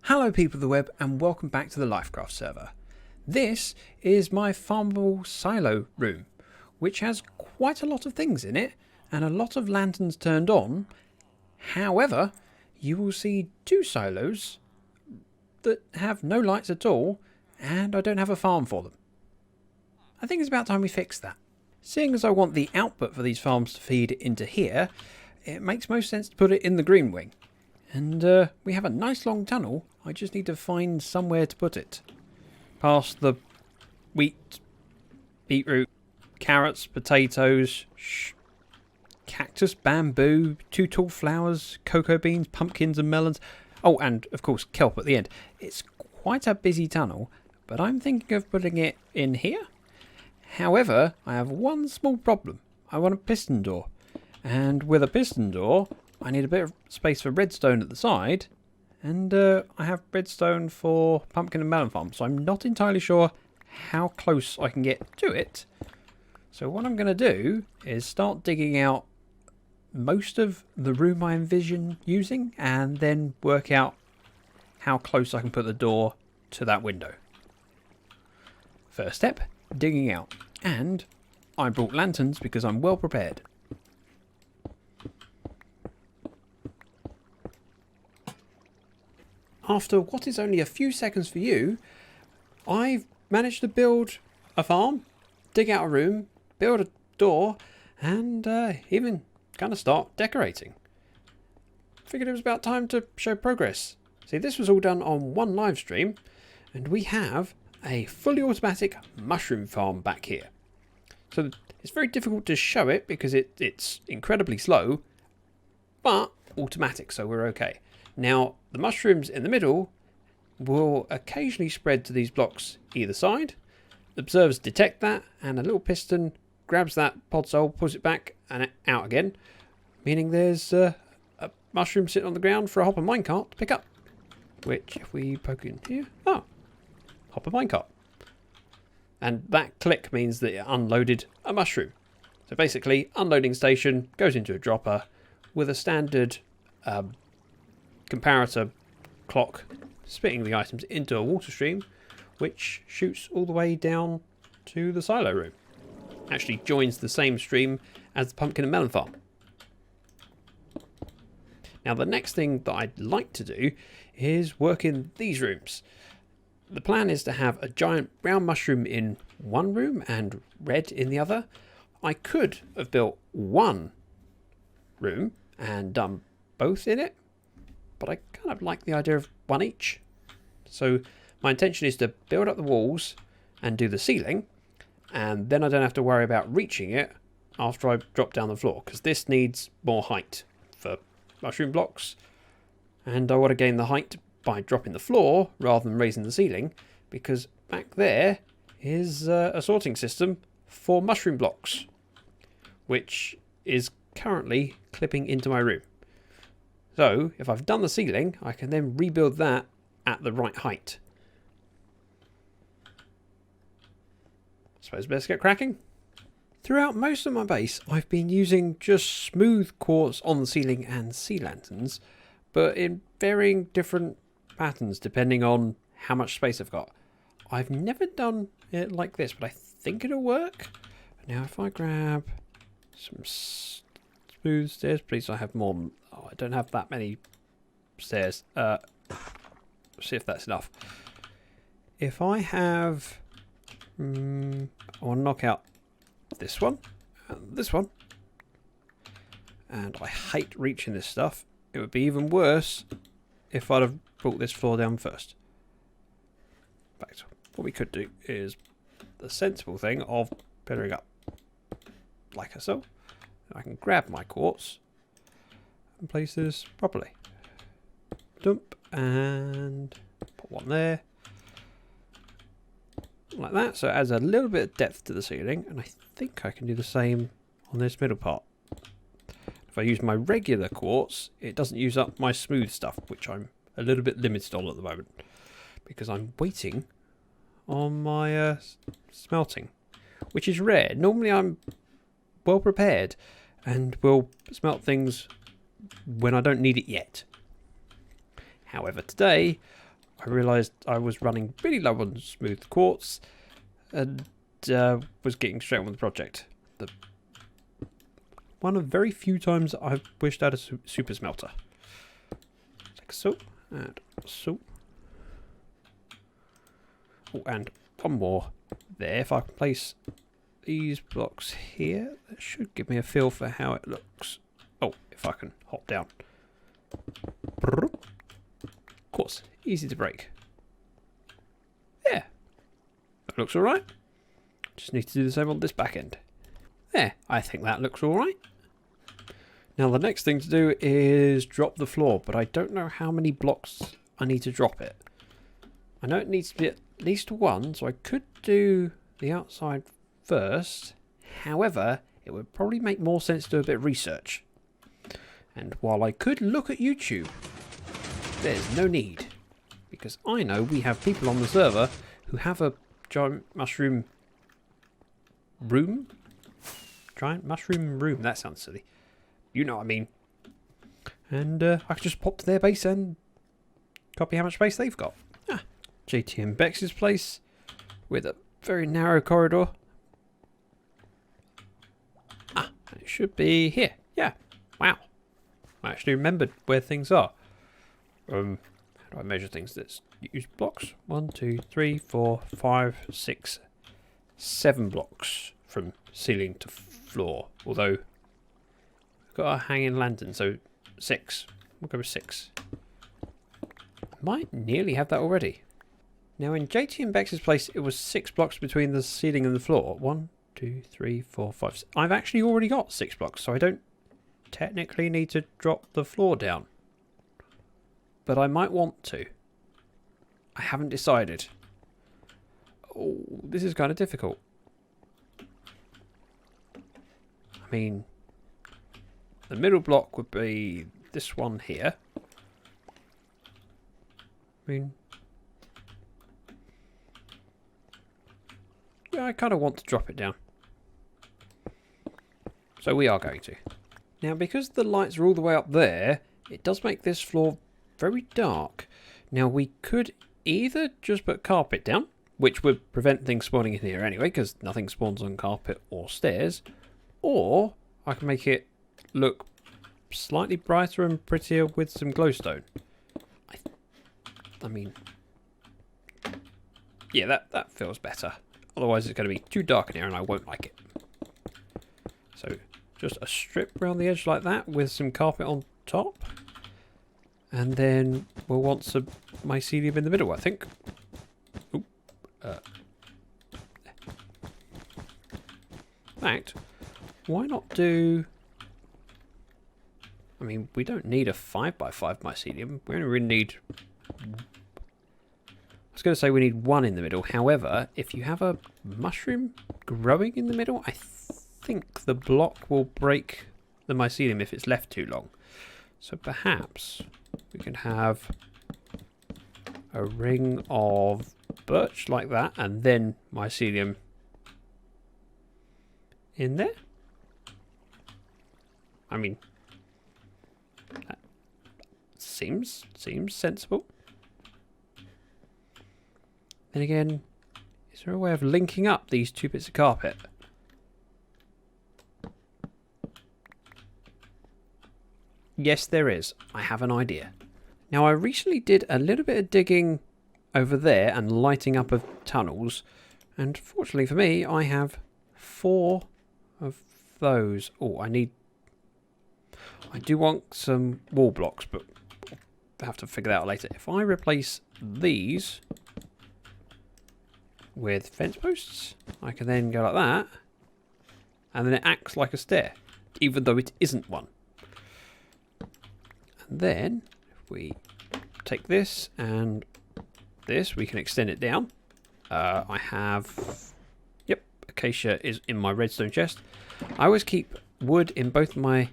Hello people of the web and welcome back to the Lyfcraft server. This is my farmable silo room, which has quite a lot of things in it and a lot of lanterns turned on. However, you will see two silos that have no lights at all and I don't have a farm for them. I think it's about time we fix that. Seeing as I want the output for these farms to feed into here, it makes most sense to put it in the green wing. And we have a nice long tunnel. I just need to find somewhere to put it. Past the wheat, beetroot, carrots, potatoes, cactus, bamboo, two tall flowers, cocoa beans, pumpkins and melons. Oh, and of course kelp at the end. It's quite a busy tunnel, but I'm thinking of putting it in here. However, I have one small problem. I want a piston door. And with a piston door, I need a bit of space for redstone at the side, and I have redstone for pumpkin and melon farm, so I'm not entirely sure how close I can get to it. So what I'm going to do is start digging out most of the room I envision using, and then work out how close I can put the door to that window. First step, digging out, and I brought lanterns because I'm well prepared. After what is only a few seconds for you, I've managed to build a farm, dig out a room, build a door, and even kind of start decorating. Figured it was about time to show progress. See, this was all done on one live stream, and we have a fully automatic mushroom farm back here. So it's very difficult to show it because it's incredibly slow, but automatic, so we're okay. Now, the mushrooms in the middle will occasionally spread to these blocks either side. The observers detect that, and a little piston grabs that pod sole, pulls it back and out again, meaning there's a mushroom sitting on the ground for a hopper minecart to pick up. Which, if we poke in here, hopper minecart. And that click means that it unloaded a mushroom. So basically, unloading station goes into a dropper with a standard comparator clock spitting the items into a water stream, which shoots all the way down to the silo room. Actually joins the same stream as the pumpkin and melon farm. Now the next thing that I'd like to do is work in these rooms. The plan is to have a giant brown mushroom in one room and red in the other. I could have built one room and done both in it, but I kind of like the idea of one each. So my intention is to build up the walls and do the ceiling, and then I don't have to worry about reaching it after I drop down the floor, because this needs more height for mushroom blocks, and I want to gain the height by dropping the floor rather than raising the ceiling, because back there is a sorting system for mushroom blocks, which is currently clipping into my room. So, if I've done the ceiling, I can then rebuild that at the right height. Suppose best get cracking. Throughout most of my base, I've been using just smooth quartz on the ceiling and sea lanterns, but in varying different patterns depending on how much space I've got. I've never done it like this, but I think it'll work. Now, if I grab some smooth stairs, please, I have more. I don't have that many stairs. See if that's enough. If I have, I want to knock out this one and this one, and I hate reaching this stuff. It would be even worse if I'd have brought this floor down first. In fact, what we could do is the sensible thing of pillaring up like so. I can grab my quartz and place this properly. Dump and put one there. Like that, so it adds a little bit of depth to the ceiling, and I think I can do the same on this middle part. If I use my regular quartz, it doesn't use up my smooth stuff, which I'm a little bit limited on at the moment, because I'm waiting on my smelting, which is rare. Normally I'm well prepared and will smelt things when I don't need it yet. However, today I realised I was running really low on smooth quartz and was getting straight on with the project. One of very few times I've wished I had a super smelter. Like so, and so. Oh, and one more there. If I can place these blocks here, that should give me a feel for how it looks. Oh, if I can hop down. Of course, easy to break. Yeah, that looks alright. Just need to do the same on this back end. There, I think that looks alright. Now the next thing to do is drop the floor, but I don't know how many blocks I need to drop it. I know it needs to be at least one, so I could do the outside first. However, it would probably make more sense to do a bit of research. And while I could look at YouTube, there's no need. Because I know we have people on the server who have a giant mushroom room. Giant mushroom room, that sounds silly. You know what I mean. And I could just pop to their base and copy how much space they've got. JT and Bex's place with a very narrow corridor. It should be here. Yeah. Wow. I actually remembered where things are. How do I measure things? Let's use blocks. 1, 2, 3, 4, 5, 6, 7 blocks from ceiling to floor. Although I've got a hanging lantern, so 6. We'll go with 6. Might nearly have that already. Now in JT and Bex's place, it was 6 blocks between the ceiling and the floor. 1, 2, 3, 4, 5, 6. I've actually already got 6 blocks, so I don't technically need to drop the floor down. But I might want to. I haven't decided. Oh, this is kind of difficult. I mean, the middle block would be this one here. I mean, yeah, I kind of want to drop it down. So we are going to. Now, because the lights are all the way up there, it does make this floor very dark. Now, we could either just put carpet down, which would prevent things spawning in here anyway, because nothing spawns on carpet or stairs, or I can make it look slightly brighter and prettier with some glowstone. I mean, yeah, that feels better. Otherwise, it's going to be too dark in here and I won't like it. So, just a strip around the edge like that with some carpet on top. And then we'll want some mycelium in the middle, I think. Oop. In fact, why not do... I mean, we don't need a 5x5 mycelium. We only really need... I was going to say we need 1 in the middle. However, if you have a mushroom growing in the middle, I think the block will break the mycelium if it's left too long. So perhaps we can have a ring of birch like that and then mycelium in there. I mean, that seems sensible. Then again, is there a way of linking up these 2 bits of carpet? Yes, there is. I have an idea. Now, I recently did a little bit of digging over there and lighting up of tunnels. And fortunately for me, I have 4 of those. Oh, I do want some wall blocks, but I'll have to figure that out later. If I replace these with fence posts, I can then go like that. And then it acts like a stair, even though it isn't one. And then, if we take this and this, we can extend it down. I have... Yep, acacia is in my redstone chest. I always keep wood in both my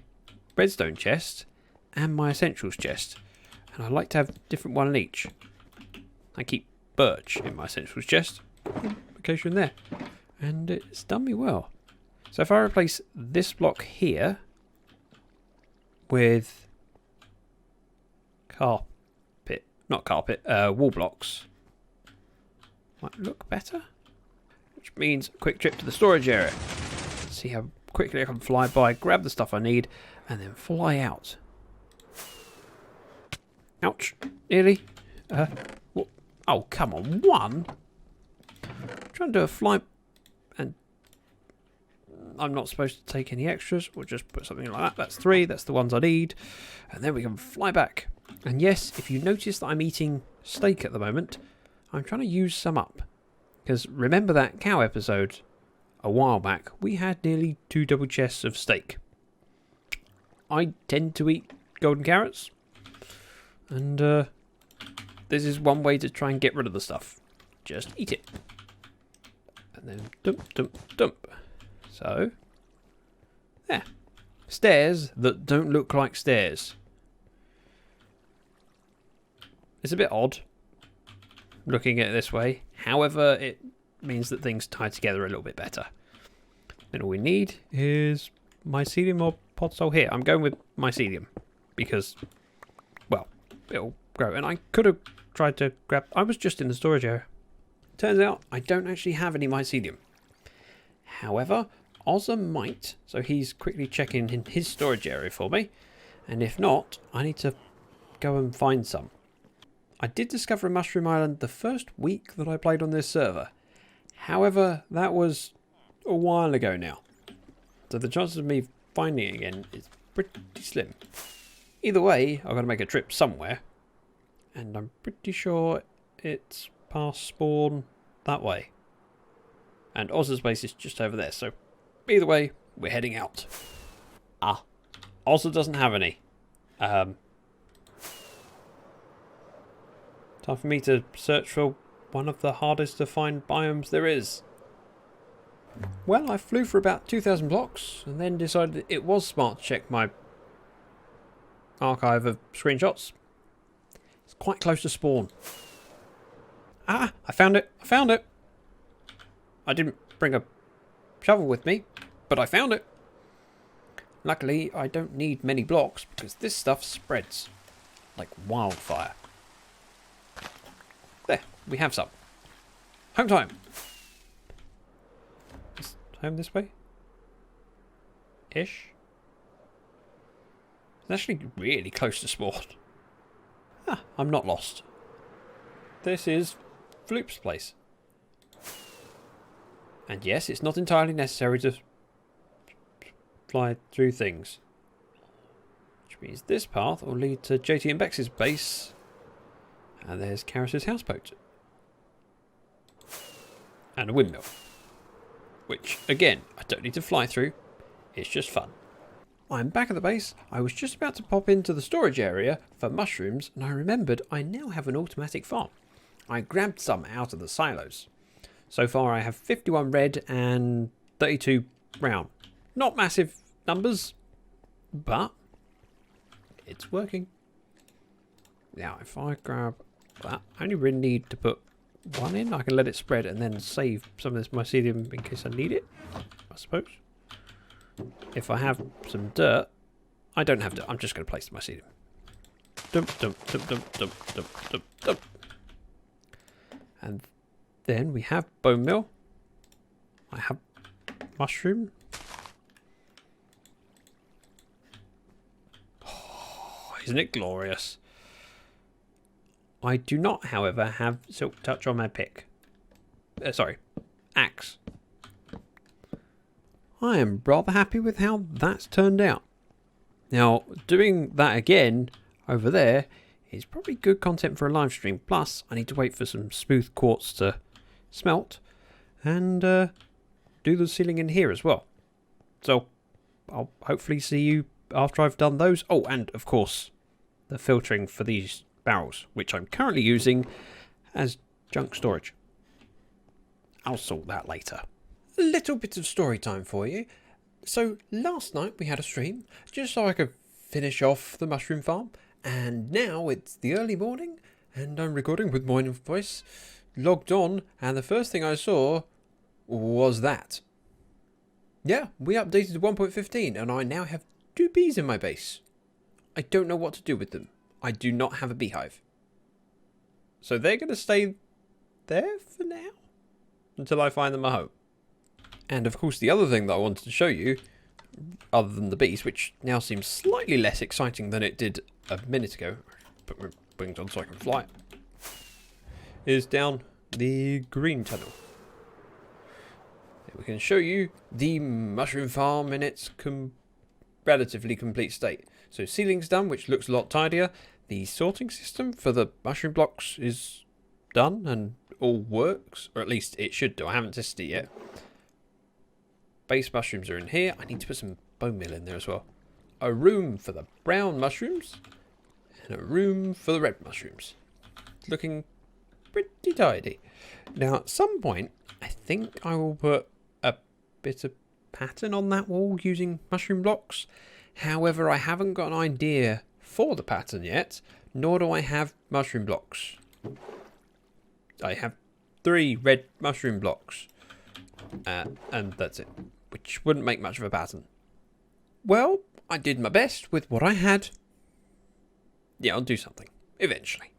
redstone chest and my essentials chest. And I like to have different one in each. I keep birch in my essentials chest. Acacia in there. And it's done me well. So if I replace this block here with carpet, not carpet, wall blocks might look better. Which means a quick trip to the storage area. See how quickly I can fly by, grab the stuff I need, and then fly out. Ouch. Nearly. What? Oh, come on. One? I'm trying to do a fly... And I'm not supposed to take any extras. We'll just put something like that. That's 3. That's the ones I need. And then we can fly back. And yes, if you notice that I'm eating steak at the moment, I'm trying to use some up. Because remember that cow episode a while back? We had nearly 2 double chests of steak. I tend to eat golden carrots. And this is one way to try and get rid of the stuff. Just eat it. And then dump, dump, dump. So, there. Stairs that don't look like stairs. It's a bit odd looking at it this way. However, it means that things tie together a little bit better. Then all we need is mycelium or podsole here. I'm going with mycelium because, well, it'll grow. And I could have tried to grab... I was just in the storage area. Turns out I don't actually have any mycelium. However, Ozza might. So he's quickly checking in his storage area for me. And if not, I need to go and find some. I did discover a mushroom island the first week that I played on this server. However, that was a while ago now. So the chances of me finding it again is pretty slim. Either way, I've got to make a trip somewhere. And I'm pretty sure it's past spawn that way. And Ozza's base is just over there. So either way, we're heading out. Ah, Ozza doesn't have any. Time for me to search for one of the hardest to find biomes there is. Well, I flew for about 2,000 blocks and then decided it was smart to check my archive of screenshots. It's quite close to spawn. Ah, I found it. I found it. I didn't bring a shovel with me, but I found it. Luckily, I don't need many blocks because this stuff spreads like wildfire. There, we have some. Home time. Is home this way? Ish. It's actually really close to spawn. Ah, I'm not lost. This is Floop's place. And yes, it's not entirely necessary to fly through things. Which means this path will lead to JT and Bex's base. And there's Karis's houseboat. And a windmill. Which, again, I don't need to fly through. It's just fun. I'm back at the base. I was just about to pop into the storage area for mushrooms, and I remembered I now have an automatic farm. I grabbed some out of the silos. So far I have 51 red and 32 brown. Not massive numbers, but it's working. Now, if I grab that, I only really need to put one in. I can let it spread and then save some of this mycelium in case I need it, I suppose. If I have some dirt, I don't have dirt. I'm just going to place the mycelium. Dump, dump, dump, dump, dump, dump, dump, dump. And then we have bone meal. I have mushroom. Oh, isn't it glorious? I do not, however, have silk touch on my pick. Sorry, axe. I am rather happy with how that's turned out. Now, doing that again over there is probably good content for a live stream. Plus, I need to wait for some smooth quartz to smelt and do the ceiling in here as well. So, I'll hopefully see you after I've done those. Oh, and of course, the filtering for these barrels, which I'm currently using as junk storage. I'll sort that later. A little bit of story time for you. So last night we had a stream just so I could finish off the mushroom farm, and now it's the early morning and I'm recording with my voice, logged on, and the first thing I saw was that. Yeah, we updated to 1.15 and I now have 2 bees in my base. I don't know what to do with them. I do not have a beehive. So they're going to stay there for now until I find them a home. And of course the other thing that I wanted to show you, other than the bees, which now seems slightly less exciting than it did a minute ago, put my wings on so I can fly, is down the green tunnel. We can show you the mushroom farm in its relatively complete state. So ceiling's done, which looks a lot tidier. The sorting system for the mushroom blocks is done and all works, or at least it should do. I haven't tested it yet. Base mushrooms are in here. I need to put some bone meal in there as well. A room for the brown mushrooms and a room for the red mushrooms. It's looking pretty tidy. Now at some point I think I will put a bit of pattern on that wall using mushroom blocks. However, I haven't got an idea for the pattern yet, nor do I have mushroom blocks. I have 3 red mushroom blocks and that's it, which wouldn't make much of a pattern. Well, I did my best with what I had. Yeah, I'll do something eventually.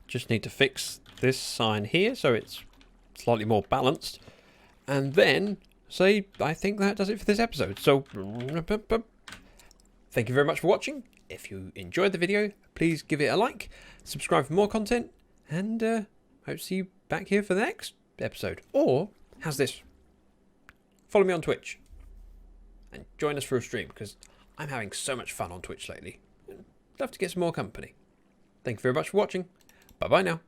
Just need to fix this sign here so it's slightly more balanced, and then say I think that does it for this episode. So thank you very much for watching. If you enjoyed the video, please give it a like, subscribe for more content, and hope to see you back here for the next episode. Or how's this? Follow me on Twitch and join us for a stream, because I'm having so much fun on Twitch lately. I'd love to get some more company. Thank you very much for watching. Bye bye now.